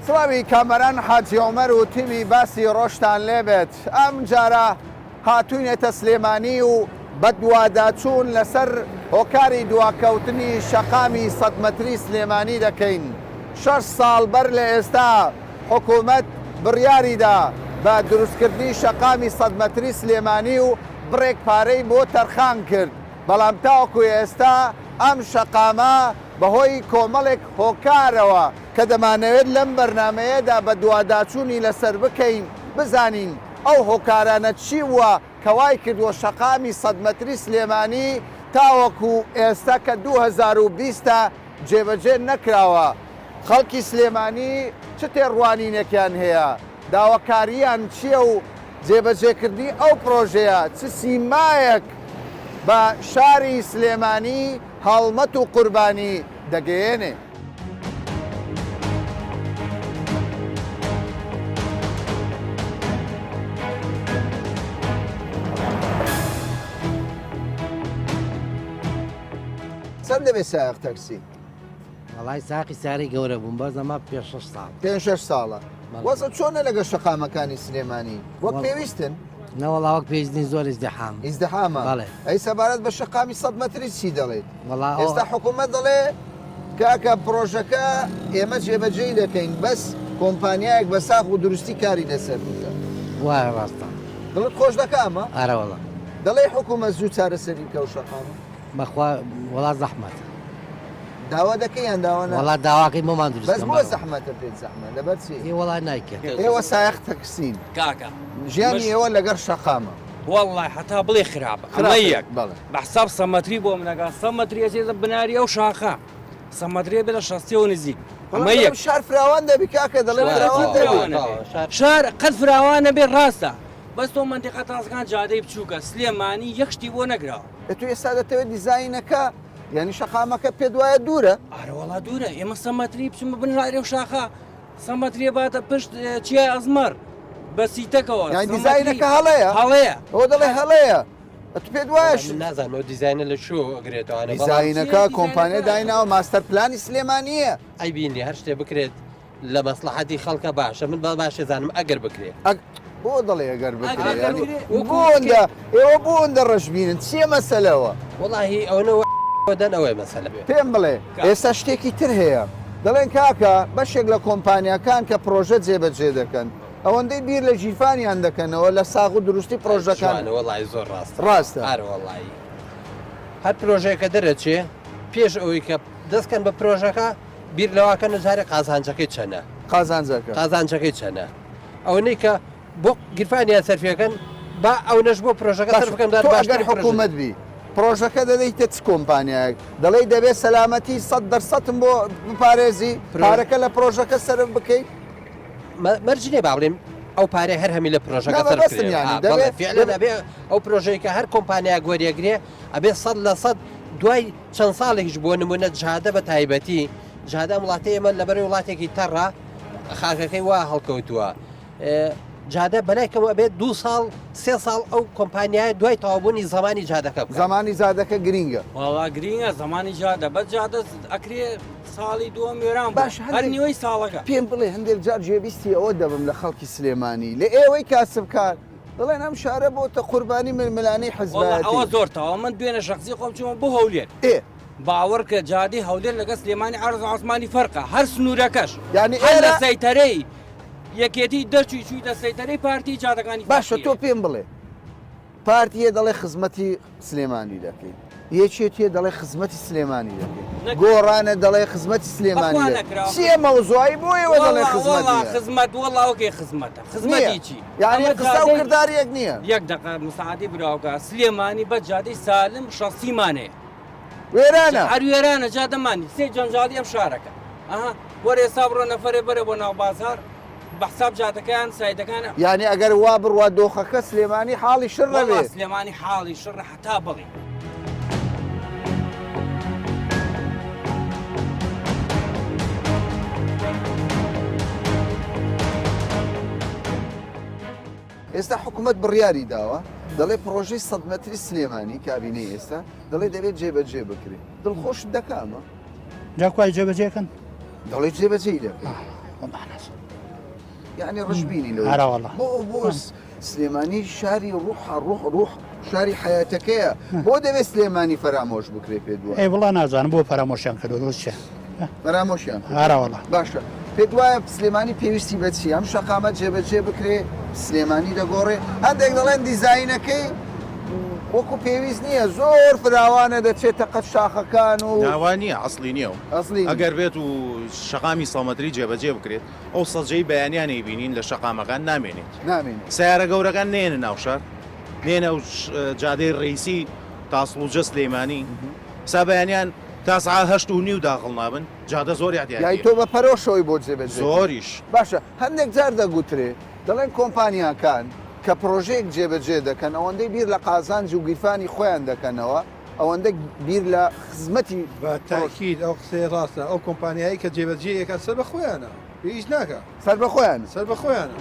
سڵاوی کامەران حاجی عومەر و تیمی باسی ڕۆژتان لێبێت ئەم جارە هاتوونێتە سلێمانی و بە دوواداچوون لەسەر هۆکاری دواکەوتنی شەقامی 100 مەتری سلێمانی دەکەین. 6 ساڵ بەر لە ئێستا حکوومەت بڕیاریدا بە دروستکردنی شەقامی 100 مەتری سلێمانی و بڕێک پارەی بۆ تەرخان کرد، بەڵام تاوەکو ئێستا ئەم شەقامە بەهۆی کۆمەڵێک هۆکارەوە کە دەمانەوێت لەم بەرنمەیەدا بە دوواداچوونی لەسەر بکەین بزانین ئەو هۆکارانە چی وە کەوای کردووە شەقامی 100 مەتری سلێمانی تاوەکو ئێستا کە 2020 جێبەجێ نەکراوە. خەڵکی سلێمانی چ تێڕوانینێکیان هەیە؟ داواکاریان چییە و جێبەجێکردنی ئەو پرۆژەیە چ سیمایەک بە شاری سلێمانی هەڵمەت و قوربانی دەگەیەنێ؟ چەند دەبێت سایق تەکسی؟ وەڵای ساقی ساری گەورە بووم بەس ئەمە پێ 6 ساڵ. پێ 6 ساڵە. وەزە چۆنە لەگە شەقامەکانی سلێمانی؟ وەک پێویستن؟ نەوەڵا وەک پێویستنی زۆر ئیزدیحام. ئیزدیحامە؟ بەڵێ. ئەی سەبارەت بە شەقامی 100 مەتری چی دەڵێت؟ وەڵا ئێستا حکوومەت دەڵێ کاکە پرۆژەکە ئێمە جێبەجێی دەکەین بەس کۆمپانیایەک بە ساخ و دروستی کاری لەسەر بکە. وایە ڕاستە. دڵت خۆش دەکامە؟ ئارە وەڵا. دەڵێ حکوومەت زوو چارەسەری بکە و شەقامە؟ بەخوا وەڵا زەحمەت. داوا دەکەی یان داوا نەکەی؟ وەڵا داواکەی بۆمان دروست بەس بۆ زەحمەتە پێت زەحمەت لەبەر چی؟ وەڵا نایکرد. ئێوە سایق تەکسین. کاکە ژیانی ئێوە لەگەر شەقامە. والله حتا بڵێ خراپە ئەمە یەک بەڵێ. بەحساب 100 مەتری بۆ منەکە 100 مەتری ئەچێتە بناری ئەو شاخە 100 مەتری بێتە 60 و نزیک. ئەمە یەک شار فراوان دەبی کاکە دەڵێ فراوان دەبی. شار قەت فراوانە بێ ڕاستە بەس تۆ منتیقە تازەکان جادەی بچووکە سلێمانی یەک شتی بۆ نەگراوە. تو ئێستا دەتەوێت دیزاینەکە یعنی شەقامەکە پێت وایە دوورە؟ ئارەوەڵا دوورە ئێمە 100 مەتری بچمە بناری ئەو شاخە 100 مەتریە باتە پشت چیای ئەزمەر بە سیتەکەوە. یانی دیزاینەکە هەڵەیە؟ هەڵەیە. ئەوە دەڵێ هەڵەیە. ئەت پێت وایە نازانەوە دیزاینە لە شو ئەگرێتەوە دیزاینەکە کۆمپانیا دایناوە ماستەر پلانی سلێمانیە. ئەی بینی هەر شتێ بکرێت لە مەسلحەتی خەڵکە باشە من باشە زانم ئەگەر بکرێت. بۆ دەڵێ ئەگەر بکرێت بۆندە ئێوە بۆندە ڕەشبینن چییە مەسەلەوە؟ وەڵاهی ئەوەوە دەن ئەوەی مەسەلە بێت. پێم بڵێ ئێستا شتێکی تر هەیە دەڵێن کاکە بەشێک لە کۆمپانیەکان کە پرۆژە جێبەجێ دەکەن ئەوەندەی بیر لە ژیرفانیان دەکەنەوە لە ساغ و دروستی پرۆژەکان. وەڵی زۆر ڕاستە وەڵی هەر پرۆژەیەکە دەرەچێ پێش ئەوەی کە دەستکەن بە پرۆژەکە بیر لەواکە نەجارێ قازانجەکەی چەنە قازانجەکەی چەنە ئەوەی کە بۆ گیرفانیان سەرفیەکەن با ئەو نەش بۆ پرۆژەکە سەرفەکەم باشتر حکوومەت بی پرۆژەکە دەدەیتە چ کۆمپانیایەک دەڵێ دەبێت سەلامەتی 100% بۆ بپارێزی پارەکە لە پرۆژەکە سەرف بکەیت مەرجێ با بڵێم ئەو پارێ هەر هەمی لە پرۆژەکە دەبێ ئەو پرۆژەیەکە هەر کۆمپانیا گۆریەگرێ ئەبێ 100% دوای چەند ساڵێکیش بۆ نمونە جادە بە تایبەتی جادە وڵاتی ئێمە لەبەر وڵاتێکی تەڕە خاکەکەی وا هەڵکەوتووە جادە بەلایکەوە بێت 2 ساڵ 3 ساڵ ئەو کۆمپانیای دوای تەوابوونی زمانی جادەکە زمانی زادەکە گرینگە وڵا گرینگە زمانی جادە بە جادە ئەکرێ ساڵی دووەم وێران باش هەر نیوەی ساڵەکە پێم بڵێ هەندێک جار جێبیستی ئەوە دەبم لە خەڵکی سلێمانی لە ئێوەی کاسبکار دەڵێن ئەم شارە بۆتە قوربانی ململانەی حەزبایەتی ئەوە زۆرتەوە من دوێنە شخصی خۆم چوومە بۆ هەولێر باوەڕکە جادی هەولێر لەگە سلێمانی عەرز عوسمانی فەرقە هەر سنوورەکەش یعنی لە سەیتەرەی یەکێتی دەرچووی چوویتە سەیتەرەی پارتی جادەکانی باشە تۆ پێم بڵێ پارتیە دەڵێ خزمەتی سلێمانی دەکەین یەکێتیە دەڵێ خزمەتی سلێمانی دەکەین گۆڕانە دەڵێ خزمەتی سلێمانی چیە مەوزوعی بۆ ئێوە دەڵێ خزمەت وەڵاوەکەی خزمەتە خزمەتی چی یعنی قسە و کرداریەک نییە یەک دقە مساعدی براوکە سلێمانی بە جادەی سالم شەسیمانەیە وێرانە هەر وێرانە جادەمانی سێ جەنجاڵی ئەم شارەکە وەرێ سا بڕۆ نەفەرێ بەرە بۆ ناو بازار بەحساب جادەکان سایدەکانە یعنی ئەگەر وا بڕوا دۆخەکە سلێمانی حاڵی شڕ نەبێت سلێمانی حاڵی شڕ حتا بڵێ ئێستا حکوومەت بڕیاری داوە دەڵێ پرۆژەی 100 مەتری سلێمانی کابینەی ئێستا دەڵێ دەبێت جێبەجێ بکرێت دڵخۆش دەکامە جاکوای جێبەجێکن دەڵێ جێبەجێی دەکەن یعنی ڕژبینی لەوە هەراوەڵا بۆ سلێمانی شاری ڕوح شاری حیاتەکەیە بۆ دەبێت سلێمانی فەرامۆش بکرێ پێ دووە ئەی وڵا نازانم بۆ پەرامۆشیان کردو دۆچە فەرامۆشیان هەراوەڵا باشە پێ دوایە سلێمانی پێویستی بەچی ئەم شەقامە جێبەجێ بکرێ سلێمانی دەگۆڕێ هەندێک دەڵێن دیزاینەکەی وەکو پێویست نییە زۆر فراوانە دەچێتە قەت شاخەکان و داوا نییە ئەسلی نییە و ئەگەر بێت و شەقامی سەڵمەتری جێبەجێ بکرێت ئەو سەجەی بەیانیانەی بینین لە شەقامەکان نامێنێت سیارە گەورەکان نێنە ناو شار نێنە و جادەی ڕیسی تاسڵوجە سلێمانی سا بەیانیان تا سعات 8:30 داخڵ نابن جادە زۆر یای تۆ بە پەرۆشەوەی بۆ جێبەجێ زۆریش باشە هەندێک جار دەگوترێ دەڵێن کۆمپانیاکان کە پرۆژەیەک جێبەجێ دەکەن ئەوەندەی بیر لە قازانج و گیرفانی خۆیان دەکەنەوە ئەوەندە بیر لە خزمەتی بە تاکید ئەو قسەی ڕاستە ئەو کۆمپانیایی کە جێبەجێیەکە سەر بە خۆیانە هیچ ناکە سەر بە خۆیان سەر بە خۆیانە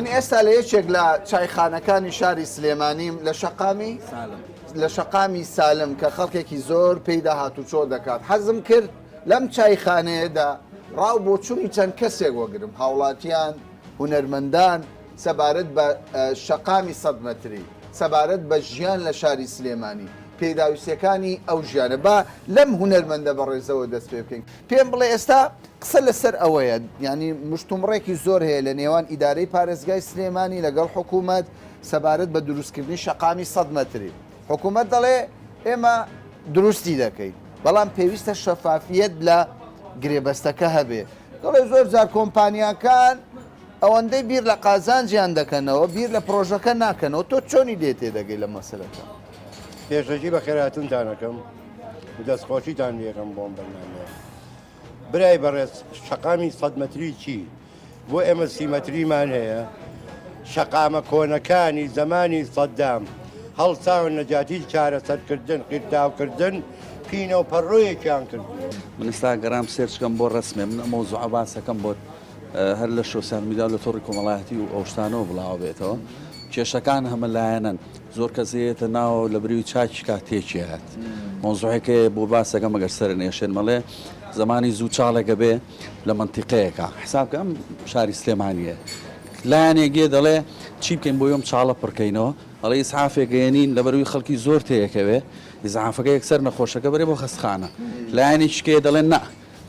من ئێستا لە یەکێک لە چایخانەکانی شاری سلێمانیم لە شەقامی سالم کە خەڵکێکی زۆر پێیدا هاتوچۆ دەکات حەزم کرد لەم چایخانەیەدا ڕاو بۆ چووی چەند کەسێک وەگرم هاوڵاتیان هونەرمەندان سەبارەت بە شەقامی 100 مەتری سەبارەت بە ژیان لە شاری سلێمانی پێداویستەکانی ئەو ژیانە با لەم هونەرمەندە بەڕێزەوە دەست پێ بکەین پێم بڵێ ئێستا قسە لەسەر ئەوەیە ینی مشتومڕێکی زۆر هەیە لە نێوان ئیدارەی پارێزگای سلێمانی لەگەڵ حکوومەت سەبارەت بە دروستکردنی شەقامی 100 مەتری حکوومەت دەڵێ ئێمە دروستی دەکەین بەڵام پێویستە شەفافیت لە گرێبەستەکە هەبێ دەڵێ زۆر جار کۆمپانیاکان ئەوەندەی بیر لە قازانجیان دەکەنەوە بیر لە پرۆژەکە ناکەنەوە تۆ چۆنی لێ تێدەگەی لە مەسەلەکە پێشەکی بە خێراتونتان ئەەکەم دەستخۆشیتان لێرم بۆم بەرنامەیە برای بەڕێز شەقامی 100 مەتری چی بۆ ئێمە 30 مەتریمان هەیە شەقامە کۆنەکانی زمانی سەددام هەڵساون نەجاتی چارەسەرکردن قیرتاوکردن پینە و پەڕۆیەکیان کرد من ئێستا گەرام سێرچکەم بۆ ڕسمێ من ئەمەوزوع باسەکەم بۆ هەر لە شۆسیال میدیا لە تۆڕی کۆمەڵایەتی و ئەوشتانەوە بڵاو بێتەوە کێشەکان هەمەلایەنن زۆر کەسێتە ناو لە بری و چاکی کاتێکی هات مۆزوعەکە بۆ باسەکە مەگەر سەر نێشێن مەڵێ زمانی زوو چاڵێکە بێ لە منتیقەیەەکە حسابکە ئەم شاری سلێمانیە لایەنێگێ دەڵێ چی بکەین بۆ یۆم چاڵە پڕکەینەوە ئەڵێ ئیسعافێکگەێنین لە بەروی خەڵکی زۆر تەیەکەوێ ئیزعافەکە یەکسەر نەخۆشەکە بەرێ بۆ خەستخانە لایەنێکیکێ دەڵێن نا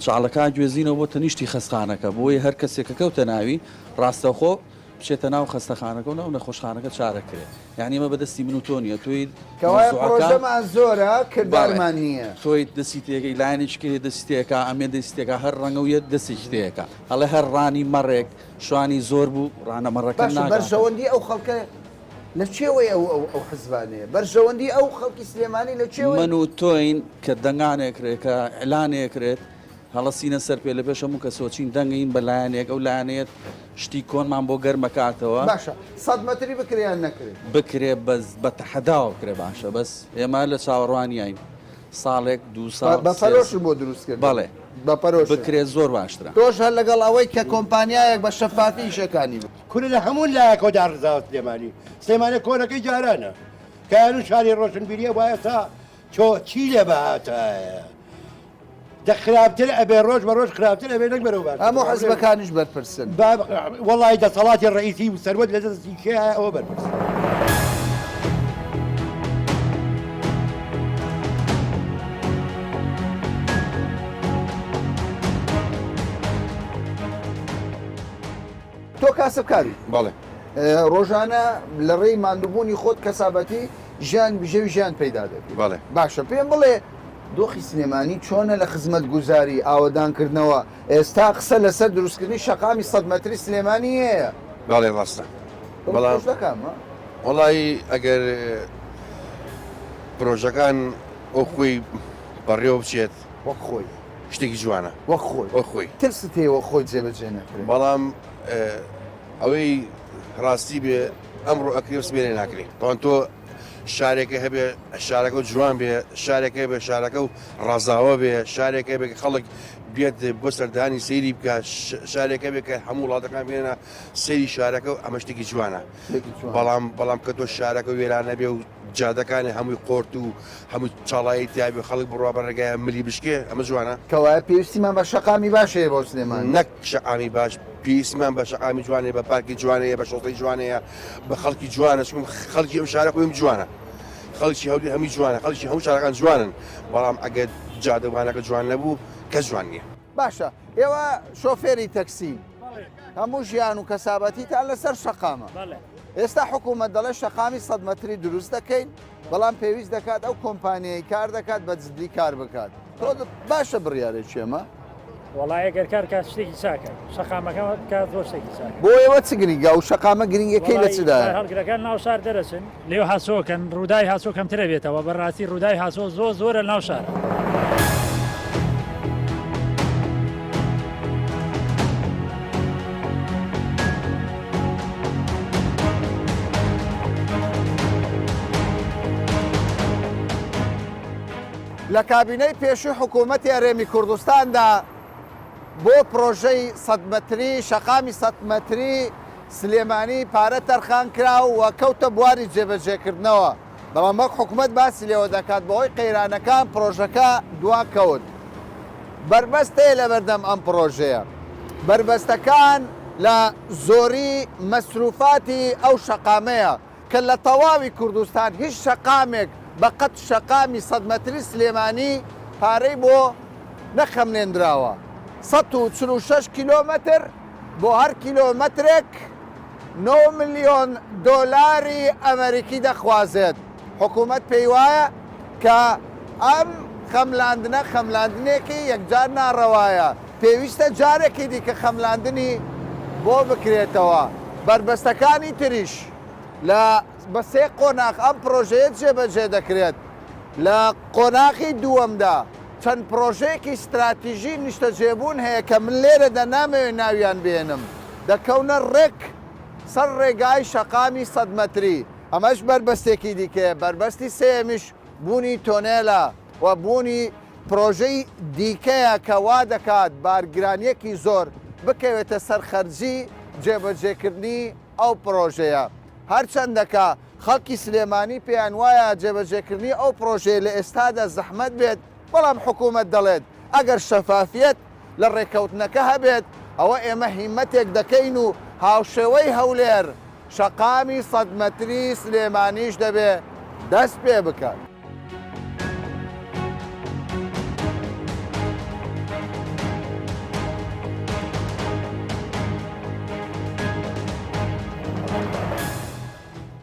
چاڵەکە گوێزینەوە بۆ تەنیشتی خەستخانەکە بۆی هەر کەسێکە کەوتە ناوی ڕاستەخۆ بچێتە ناو خەستەخانەکە و ناو نەخۆشخانەکە چارەکرێت یعنی ئمە بەدەستی من و تۆ نیە توی پرۆژەمان زۆرە کردارمان نییە تۆی دەستی تێگەی لایەنێککە دەستێکە ئەمێ دەستێکە هەر ڕەنگە و یەت دەستی شتەیەەکە هەڵێ هەر ڕانی مەڕێک شوانی زۆر بوو ڕانەمەڕەکە بەرژەوەندی ئەو خەڵکە لە چێوەی ئەو حزبانەیە بەرژەوەندی ئەو خەڵکی سلێمانی لە چێوە من و تۆین کە دەنگانێکرێت کە ئەلانێکرێت هەڵەسینە سەر پێ لە پێش هەموو کە سۆچین دەنگین بە لایەنێک ئەو لایەنێت شتی کۆنمان بۆ گەرمەکاتەوە باشە 100 مەتری بکریان نەکرێت بکرێ بە تەحەداوە بکرێ باشە بەس ئێمە لە چاوەڕوانیین ساڵێک دو ساڵ بە پەرۆش بۆ دروستکرد بەڵێ بە پەرۆش بکرێت زۆر باشترە تۆش هەر لەگەڵ ئەوەی کە کۆمپانیایەک بە شەفافی شەکانی کورە لە هەموو لایەکەوەدا ڕزاوە سلێمانی سلێمانە کۆنەکەی جارانە کایان و شاری ڕۆشنبیریە وایە تا چی لێ بەهاتایە خراپتر ئەبێ ڕۆژ بە ڕۆژ خراپتر ئەبێ نەک بەرەو باش هەموو حزبەکانیش بەرپرسن وەڵی دەسەڵاتی ڕئیسی و سەروەت لە دەستی کێ ئەوە بەرپرسن تۆ کاسبکاری بەڵێ ڕۆژانە لە ڕێی ماندووبوونی خۆت کەسابەتی ژیان بژێوی ژیان پەیدا دەبێت بەڵێ باشە پێم بڵێ دۆخی سلێمانی چۆنە لە خزمەت گوزاری ئاوەدانکردنەوە ئێستا قسە لەسەر دروستکردنی شەقامی 100 مەتری سلێمانی هەیە بەڵێ ڕاستە دەکەم وەڵی ئەگەر پرۆژەکان ئەو خۆی بەڕێوە بچێت وەک خۆی شتێکی جوانە وەک خۆی وەک خۆی ترست هەیەوە خۆی جێبەجێ نەکرێت بەڵام ئەوەی ڕاستی بێ ئەمڕۆ ئەکرێ سبێنێ ناکرێت تۆ شارێکە هەبێ شارەکە و جوان بێ شارێکە بێ شارەکە و ڕازاوە بێ شارێکە بێ خەڵک بێت بۆ سەردانی سەیری بکە شارێکە بێ کە هەموو وڵاتەکان بێنە سەیری شارەکە و ئەمە شتێکی جوانە بەڵام کە تۆ شارەکە وێرانە بێ و جادەکانی هەمووی قۆرت و هەموو چاڵایی تیابێ خەڵک بڕوا بەڕێگایە ملی بشکێ ئەمە جوانە کەوایە پێویستیمان بە شەقامی باشەیە بۆ سلێمان نەک شەقامی باش پێویستمان بە شەقامی جوانەیە بە پارکی جوانەیە بە شۆڵتەی جوانەیە بە خەڵکی جوانە چون خەڵکی ئەم شارە خۆیم جوانە خەڵکی هەولی هەمی جوانە خەڵکی هەموو شارەکان جوانن بەڵام ئەگەر جادەوانەکە جوان نەبوو کەس جوان نییە باشە ئێوە شۆفێری تەکسی هەموو ژیان و کەسابەتیتان لەسەر شەقامە ئێستا حکوومەت دەڵێ شەقامی 100 مەتری دروست دەکەین بەڵام پێویست دەکات ئەو کۆمپانیای کار دەکات بە جددی کار بکات تۆ باشە بڕیارێک چێمە وڵای ئەگەر کار کات شتێکی چاکە شەقامەکە کات زۆر شتێکی چاکە بۆ ئێوە چ گرنگە و شەقامە گرنگەکەی لە چدایە هەڵگرەکان ناو شار دەرەچن لێو هاسۆکەن ڕوودای هاسۆ کەمترە بێتەوە بەڕاستی ڕوودای هاسۆ زۆرە ناو شارە لە کابینەی پێشووی حکوومەتی هەرێمی کوردستاندا بۆ پڕۆژەی 100 مەتری شەقامی 100 مەتری سلێمانی پارە تەرخان کرا و کەوتە بواری جێبەجێکردنەوە بەڵام وەک حکوومەت باسی لێوە دەکات بەهۆی قەیرانەکان پڕۆژەکە دواکەوت بربەستەیە لە بەردەم ئەم پڕۆژەیە بربەستەکان لە زۆری مەسروفاتی ئەو شەقامەیە کە لە تەواوی کوردستان هیچ شەقامێک بەقەت شەقامی 100 مەتری سلێمانی پارەی بۆ نەخەمنێنراوە 146 کیلۆمەتر بۆ هەر کیلۆمەترێک 9 ملیۆن دۆلاری ئەمریکی دەخوازێت حکوومەت پێی وایە کە ئەم خەملاندنە خەملاندنێکی یەکجار ناڕەوایە پێویستە جارێکی دیکە خەملاندنی بۆ بکرێتەوە بربەستەکانی تریش لە بە سێ قۆناغ ئەم پڕۆژەیە جێبەجێ دەکرێت لە قۆناغی دووەمدا چەند پرۆژەیەکی استراتیژی نیشتەجێبوون هەیە کە من لێرە دەنامەوێت ناویان بێنم دەکەونە ڕێک سەر ڕێگای شەقامی 100 مەتری ئەمەش بربەستێکی دیکەیە بربەستی سێمیش بوونی تۆنێلە و بوونی پرۆژەی دیکەیە کە وا دەکات بارگرانیەکی زۆر بکەوێتە سەرخەرجی جێبەجێکردنی ئەو پرۆژەیە هەرچەندەکە خەڵکی سلێمانی پێیان وایە جێبەجێکردنی ئەو پرۆژەیە لە ئێستادا زەحمەت بێت بەڵام حکوومەت دەڵێت ئەگەر شەفافیەت لە ڕێکەوتنەکە هەبێت ئەوە ئێمە هیمەتێک دەکەین و هاوشێوەی هەولێر شەقامی 100 مەتری سلێمانیش دەبێ دەست پێ بکات.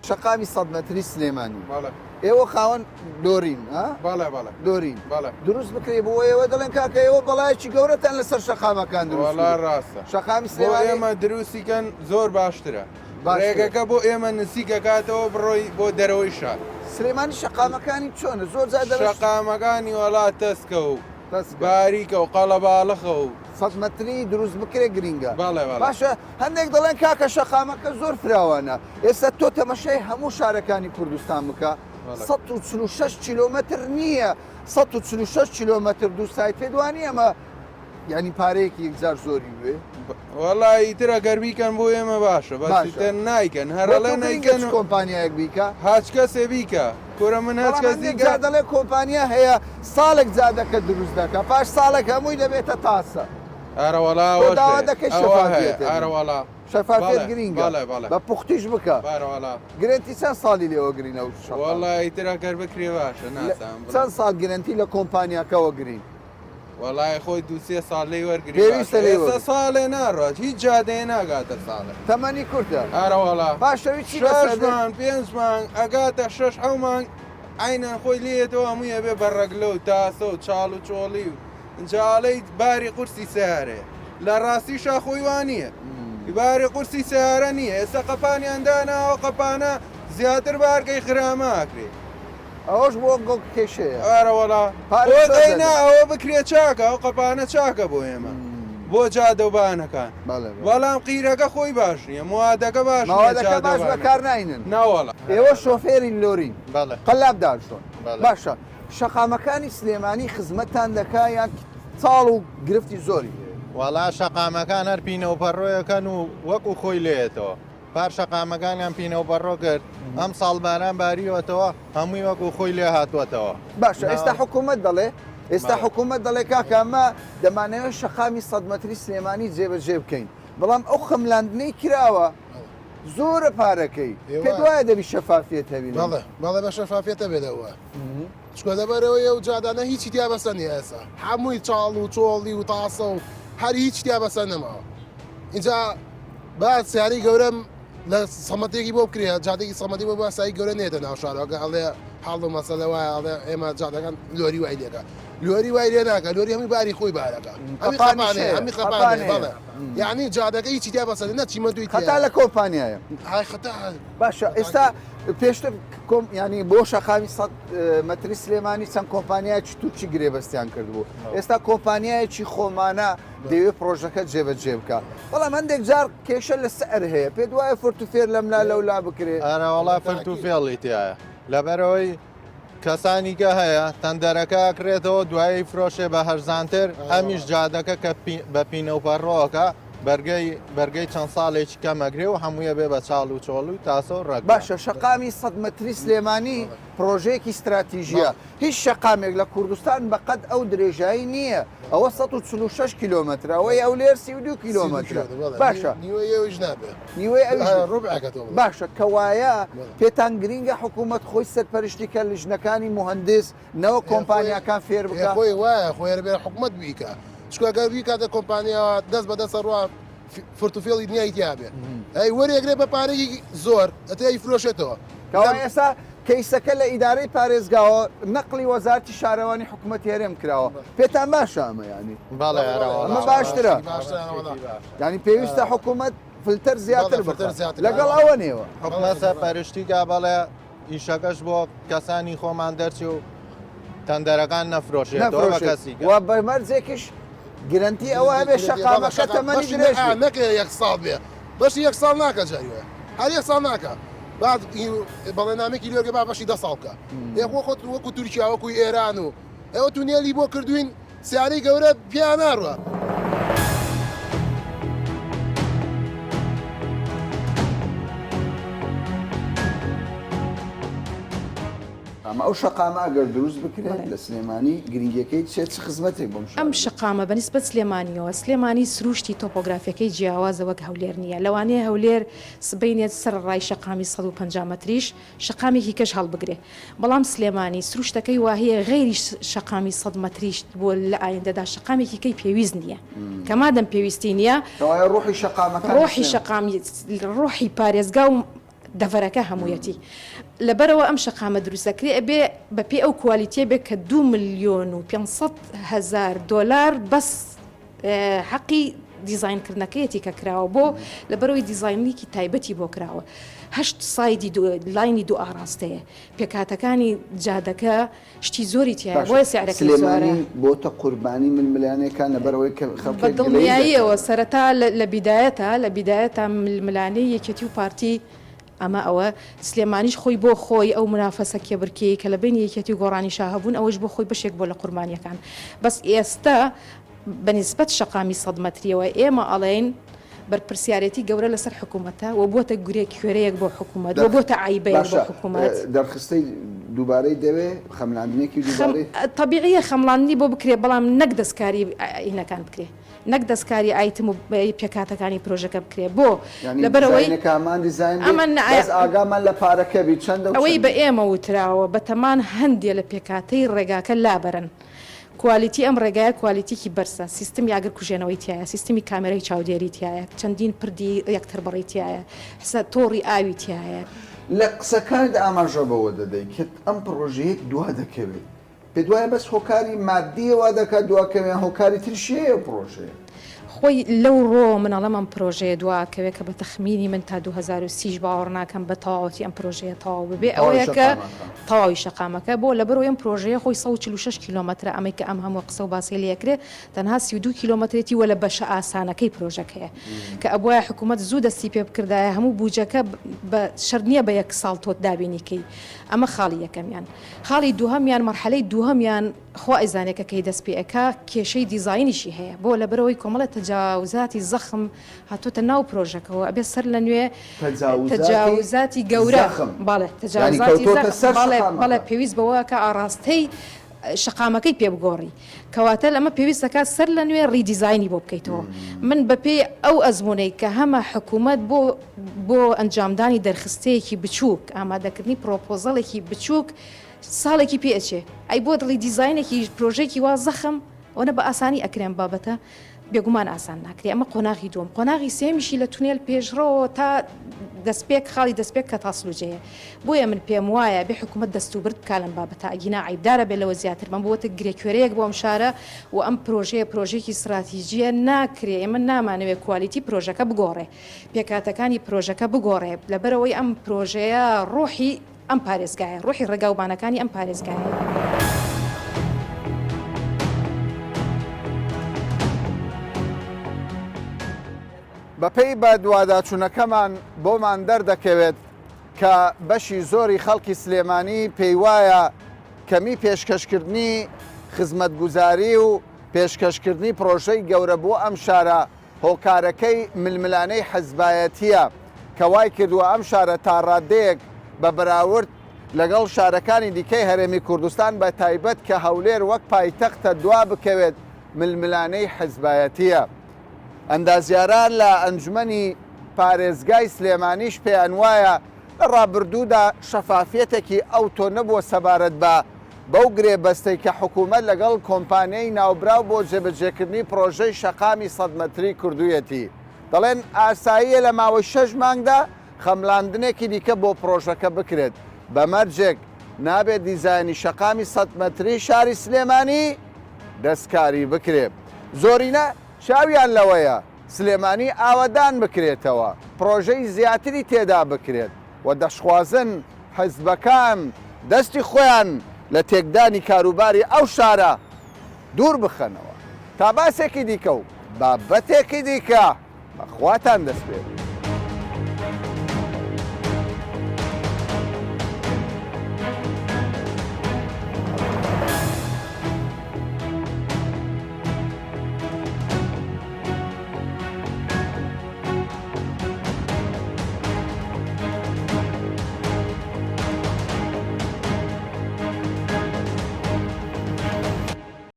شەقامی 100 مەتری سلێمانی ئێوە خاوەن دۆرین دۆرین دروست بکرێ بۆ ئێوە دەڵێن کاکە ئێوە بەڵایەکی گەورەتان لەسەر شەقامەکان دروست ڕاستە شەقامی سلێمانی ئێمە دروستیکەن زۆر باشترە ڕێگەکە بۆ ئێمە نزیکەکاتەوە بڕۆی بۆ دەرەوەی شار سلێمانی شەقامەکانی چۆنە زۆر شەقامەکانی وڵات تەسکە و باریکە و قەڵەباڵخە و 100 مەتری دروست بکرێ گرینگە باشە هەندێک دەڵێن کاکە شەقامەکە زۆر فراوانە ئێستا تۆ تەمەشای هەموو شارەکانی کوردستان بکە 146 کیلۆمەتر نییە 146 کیلۆمەتر دوو سایت پێدوانی ئەمە ینی پارەیەکی یەکجار زۆری بێ وەڵی ترە گەربیکەن بۆ ئێمە باشە بەتر نایکەن هەرڵە نایکەن کۆمپانیایەک بیکە هاچ کەسێ بیکە کورە من هەچ کەسی دەڵێ کۆمپانیا هەیە ساڵێک جادەکە دروست دەکە پاش ساڵێک هەمووی دەبێتە تاسە ئەرەوەڵا دەکەی ئەرەوەڵا شەفافێت گرینگە بە پوختیش بکە گرنتی چەند ساڵی لێەوە گرینە و وەڵی ترە گەر بکرێ باشە ناسام چەند ساڵ گرنتی لە کۆمپانیاکەوە گرین وەڵای خۆی دوسێ ساڵ لێ وەرگێ ساڵێ ناڕات هیچ جادەیە ناگاتە ساڵێ تەمەنی کورتە ئارەوەڵا باشەوی چمان 5 مانگ ئەگاتە 6 مانگ عینەن خۆی لێتەوە هەموویە بێ بەڕەگلە و تاسە و چاڵ و چۆڵی و جاڵەی باری قورسی سیارێ لە ڕاستی شاخۆی وانە باری قورسی سیارە نییە ئێستا قەپانیانداناوە قەپانە زیاتر بارگەی خراماکرێ ئەوەش بۆ گۆ کێشەیە ئارەوەڵا ئەوە بکرێت چاکە ئەو قەپانە چاکە بۆ ئێمە بۆ جادەوبانەکان بەڵام قیرەکە خۆی باش نییە موادەکە باش باش بەکار ناینن ناوەڵە ئێوە شۆفێری لۆرین قەلابدار شۆن باشە شەقامەکانی سلێمانی خزمەتتان دەکا یان چاڵ و گرفتی زۆری وەڵا شەقامەکان هەر پینەوەپەڕۆیەکەن و وەکو خۆی لێتەوە پار شەقامەکانیان پینەوەپەڕۆ کرد ئەم ساڵباران باریوەتەوە هەمووی وەکو خۆی لێ هاتووەتەوە باشە ئێستا حکوومەت دەڵێ ئێستا حکوومەت دەڵێ کاکەمە دەمانەوێت شەقامی 100 مەتری سلێمانی جێبەجێ بکەین بەڵام ئەو خەملاندنەی کراوە زۆرە پارەکەی پێ دوایە دەبی شەفافیت هەبی بەڵێ بە شەفافیتە بێتەوە چکۆ دەبەرەوەی و جادانە هیچی تیا بەسە نیە ئێستا هەمووی چاڵ و چۆڵی و تاسە و هەر هیچ تیا بەسە نەماوە اینجا با سیاری گەورەم لە سەمەتێکی بۆ بکرێ جادێکی سەمەتی بۆ باسایی گەورە نێتە ناو شارەکە ئەڵێ حاڵ و مەسەلە وایە ئەڵێ ئێمە جادەکان لۆری وای لێکە لۆری وای لێ ناکە لۆری هەمی باری خۆی بارەکە هەمی خەپانێ بەڵێ یعنی جادەکە هیچی تیا بەسە نە چیمە دوی هەتا لە کۆمپانیایە خەتا باشە ئێستا پێشتر ینی بۆ شەقامی 100 مەتری سلێمانی چەند کۆمپانیایکی تووچی گرێبەستیان کردبوو ئێستا کۆمپانیایەکی خۆمانە دەوێت پرۆژەکە جێبەجێ بکە بەڵام هەندێک جار کێشە لە سەر هەیە پێ دوایە فورتوفێر لەملا لەولا بکرێ ئەرەوەڵا فورتوفێڵی تایە لەبەرەوەی کەسانی کە هەیە تەندەرەکە ئەکرێتەوە دوایی فرۆشێ بە هەرزانتر ئەمیش جادەکە کە بە پینەوەپەڕۆکە بەرگەی چەند ساڵێکی کەمەگرێ و هەموویە بێ بە چاڵ و چۆڵ و تاسە و ڕێک باشە شەقامی 100 مەتری سلێمانی پرۆژەیەکی استراتیژیە هیچ شەقامێک لە کوردستان بەقەد ئەو درێژایی نییە ئەوە 146 کیلۆمەتر ئەوەی ئەو لێر 32 کیلۆمەترە باشە نیوەی باشە کەوایە پێتان گرینگە حکوومەت خۆی سەرپەرشتیکە لیژنەکانی مهندس نەوە کۆمپانیاکان فێر بکە خۆی وایە خۆی بێ حکوومەت بیکە چکگەروی کاتە کۆمپانیاوە دەست بەدەستە ڕوا فورتوفێڵی نیای تیاابێ ئەی وەرێگرێ بە پارێکی زۆر ئەتەی فرۆشێتەوە ئێستا کەیسەکە لە ئیدارەی پارێزگاوە نەقلی وەزارتی شارەوانی حکوومەت هێرێم کراوە پێتان باشە ئەمە ینی ئەمە باشترە ینی پێویستە حکوومەت فلتەر زیاتر لەگەڵ ئەوە نێوە حکوومەت پەرشتیگا بەڵێ ئیشەکەش بۆ کەسانی خۆمان دەرچی و تەندەرەکان نەفرۆشێتەوە بە کەسی و بەمەرجێکیش گرنتی ئەوە هەبێ شەقامەکە تەمەنی درێژ نەکە یەک ساڵ بێ بەشی یەک ساڵ ناکە جاریوە هەر یەک ساڵ ناکە بعد بەڵێنامێکی لێرگە با بەشی 10 ساڵ بکە یەخۆ خۆت وەکو تورکیا وەکوی ئێران و ئێوە تونێلی بۆ کردوین سیارەی گەورە پیان ناڕوە ئەو شەقامە ئەگەر دروست بکرێت لە سلێمانی گرنگەکەی چێت خزمەتێک بۆم ئەم شەقامە بەنسبەت سلێمانیەوە سلێمانی سروشتی تۆپۆگرافیەکەی جیاوازە وەک هەولێر نییە لەوانەیە هەولێر سبینێت سەر ڕای شەقامی 150 مەتریش شەقامێکی کەش هەڵبگرێ بەڵام سلێمانی سروشتەکەی واهەیە غێری شەقامی 100 مەتریش بۆ لە ئایندەدا شەقامێکی کەی پێویست نییە کەمادەم پێویستی نییە ڕۆحی شەقامەکە ڕۆحی شەقامی ڕۆحی پارێزگا و دەڤەرەکە هەموویەتی لەبەرەوە ئەم شەقامە دروستەکرێ ئەبێ بەپێ ئەو کوالیتیە بێت کە 2,500,000 دۆلار بەس حەقی دیزاینکردنەکەیەتی کە کراوە بۆ لەبەرەوەی دیزاینێکی تایبەتی بۆ کراوە 8 سایدی لاینی دوو ئاراستەیە پێکاتەکانی جادەکە شتی زۆری تایە بۆیە سیارەکەی سلێمانی بۆتە قوربانی ململانەکان لەبەرەوەی بە دڵنیاییەوە سەرەتا لە بیدایەتە ململانەی یەکێتی و پارتی ئەمە ئەوە سلێمانیش خۆی بۆ خۆی ئەو منافەسە کێبرکەی کە لە بین یەکێتی و گۆڕانی شاهبوون ئەوەش بۆ خۆی بەشێک بۆ لە قوربانیەکان بەس ئێستا بەنسبەت شەقامی 100 مەتریەوە ئێمە ئەڵێن بەرپرسیارەتی گەورە لەسەر حکوومەتە و بۆتە گورێک کوێرەیەک بۆ حکوومەت و بۆتە عیبەیە بۆ حکوومەت دەرخستەی دووبارەی دەوێ خەملاندنێکی دووبارەی طبیعیە خەملاندنی بۆ بکرێ بەڵام نەک دەستکاری ئینەکان بکرێ نەک دەستکاری ئایتم و پێکاتەکانی پرۆژەکە بکرێ بۆ لەبەرەوەی ئاگامان لە پارەکە بی چەندە ئەوەی بە ئێمە وتراوە بە تەمان هەندێک لە پێکاتەی ڕێگاکە لابەرن کوالیتی ئەم ڕێگایە کوالیتیکی بەرسە سیستمی ئاگر کوژێنەوەی تایە سیستمی کامێرەی چاودێری تایە چەندین پردی یەکتر بەڕێی تایە حسە تۆڕی ئاوی تایە لە قسەکانت ئاماژە بەوە دەدەیت کە ئەم پرۆژەیەک دوا دەکەوێت پێ دوایە بەس هۆکاری مادیەوە دەکات دواکەوێن هۆکاری ترشەیە پرۆژەیە خۆی لەو ڕۆ منەڵەم ئەم پرۆژەیە دواکەوێت کە بە تەخمینی من تا 2030 باوەڕ ناکەم بە تەواوەتی ئەم پرۆژەیە تەواو ببێ ئەوەیە کە تەواوی شەقامەکە بۆ لەبەرەوەی ئەم پرۆژەیە خۆی 146 کیلۆمەترە ئەمەی کە ئەم هەموو قسە و باسی لەکرێت تەنها 32 کیلۆمەترێتی وە لە بەشە ئاسانەکەی پرۆژەکەیە کە ئەبواە حکوومەت زوو دەستی پێ بکردایە هەموو بوجەکە بە شەر نییە بە یەک ساڵ تۆت دابینیکەی ئەمە خاڵی یەکەمیان خاڵی دووهەمیان مەرحەلەی دووهەمیان خۆ ئەیزانێکەکەی دەست پێەکە کێشەی دیزاینیشی هەیە بۆ لەبەرەوەی کۆمەڵە تەجاوزاتی زەخم هاتوۆتە ناو پرۆژەکەەوە ئەبێ سەر لە نوێ تەجاوزاتی گەورە باڵێ تەجاوزاتی بەڵێ پێویست بەوە کە ئاراستەی شەقامەکەی پێ بگۆڕی کەواتە ئەمە پێویست دەکات سەر لە نوێ ڕیدیزایانی بۆ بکەیتەوە من بەپێ ئەو ئەزمونەی کە هەمە حکوومەت بۆ ئەنجامدانی دەرخستەیەکی بچووک ئامادەکردنی پرۆپۆزەڵێکی بچووک ساڵێکی پێچێ ئەی بۆ دیزاینێکی پرۆژێکی وا زەخم ئەوە بە ئاسانی ئەکرێن بابەتە بێگومان ئاسان ناکرێ ئەمە قۆناغی دوم قۆناغی سێمیشی لە تونێل پێشڕەوە تا دەستپێک خاڵی دەستپێک کە تاسلوجەیە بۆیە من پێم وایە بێ حکوومەت دەستوبرد بکالم بابەتە ئەگینا عیبدارە بێ لەوە زیاتر من بۆتە گرێکوێرەیەک بۆ ئەم شارە و ئەم پرۆژەیەکی استراتیژیە ناکرێ ئێمە نامانەوێت کوالیتی پرۆژەکە بگۆڕێ پێکاتەکانی پرۆژەکە بگۆڕێ لەبەرەوەی ئەم پرۆژەیە ڕۆحی ئەم پارێزگایە ڕۆحی ڕێگاوبانەکانی ئەم پارێزگایە. بەپێی بە دوواداچوونەکەمان بۆمان دەردەکەوێت کە بەشی زۆری خەڵکی سلێمانی پێی وایە کەمی پێشکەشکردنی خزمەتگوزاری و پێشکەشکردنی پرۆژەی گەورە بۆ ئەم شارە هۆکارەکەی ململانەی حەزبایەتیە کە وای کردووە ئەم شارە تا ڕادەیەک بە بەراورد لەگەڵ شارەکانی دیکەی هەرێمی کوردستان بە تایبەت کە هەولێر وەک پایتەختە دوا بکەوێت ململانەی حەزبایەتیە. ئەندازیاران لە ئەنجوومەنی پارێزگای سلێمانیش پێیان وایە لە ڕابردوودا شەفافیەتێکی ئەو تۆ نەبووە سەبارەت بە بەو گرێبەستەی کە حکوومەت لەگەڵ کۆمپانیای ناوبراو بۆ جێبەجێکردنی پڕۆژەی شەقامی 100 مەتری کردوویەتی دەڵێن ئاساییە لە ماوەی 6 مانگدا خەملاندنێکی دیکە بۆ پرۆژەکە بکرێت بەمەرجێک نابێت دیزایانی شەقامی 100 مەتری شاری سلێمانی دەستکاری بکرێت زۆرینە چاویان لەوەیە سلێمانی ئاوەدان بکرێتەوە پرۆژەی زیاتری تێدا بکرێت و دەشخوازن حەزبەکان دەستی خۆیان لە تێکدانی کاروباری ئەو شارە دوور بخەنەوە تا باسێکی دیکە و بابەتێکی دیکە بەخواتان دەست پێ.